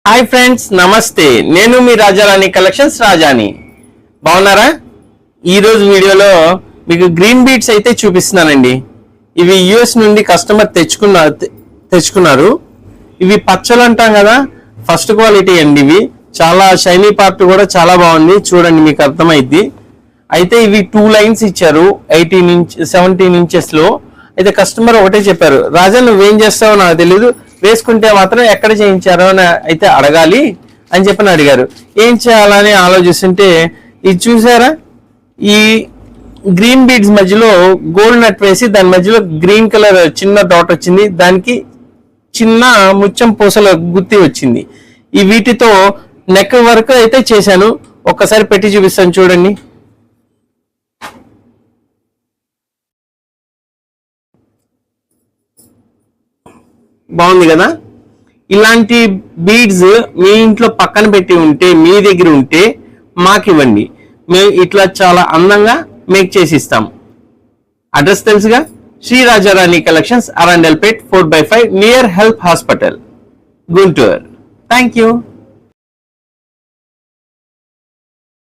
Hi friends, నమస్తే. నేను మీ రాజారాణి collections రాజాని. బాగున్నారా? ఈరోజు వీడియోలో మీకు గ్రీన్ బీడ్స్ అయితే చూపిస్తున్నానండి. ఇవి యుఎస్ నుండి కస్టమర్ తెచ్చుకున్నారు. ఇవి పచ్చలు అంటాం కదా, ఫస్ట్ క్వాలిటీ అండి. ఇవి చాలా షైనీ పార్ట్ కూడా చాలా బాగుంది. చూడండి, మీకు అర్థమైద్ది. అయితే ఇవి 2 లైన్స్ ఇచ్చారు 17 ఇంచెస్ లో. అయితే కస్టమర్ ఒకటే చెప్పారు, రాజా నువ్వేం చేస్తావో నాకు తెలీదు, వేసుకుంటే మాత్రం ఎక్కడ చేయించారో అని అయితే అడగాలి అని చెప్పని అడిగారు. ఏం చేయాలని ఆలోచిస్తుంటే ఇది చూసారా, ఈ గ్రీన్ బీడ్స్ మధ్యలో గోల్డ్ నట్ వేసి దాని మధ్యలో గ్రీన్ కలర్ చిన్న డాట్ వచ్చింది, దానికి చిన్న ముచ్చం పూసల గుత్తి వచ్చింది. ఈ వీటితో నెక్ వర్క్ అయితే చేశాను. ఒక్కసారి పెట్టి చూపిస్తాను చూడండి. బాగుంది కదా? ఇలాంటి బీడ్స్ మీ ఇంట్లో పక్కన పెట్టి ఉంటే, మీ దగ్గర ఉంటే మాకు ఇవ్వండి. మేము ఇట్లా చాలా అందంగా మేక్ చేసి ఇస్తాం. అడ్రస్ తెలుసుగా, Shri Rajarani collections, Arundelpet 4/5 near help hospital, Guntur. Thank you.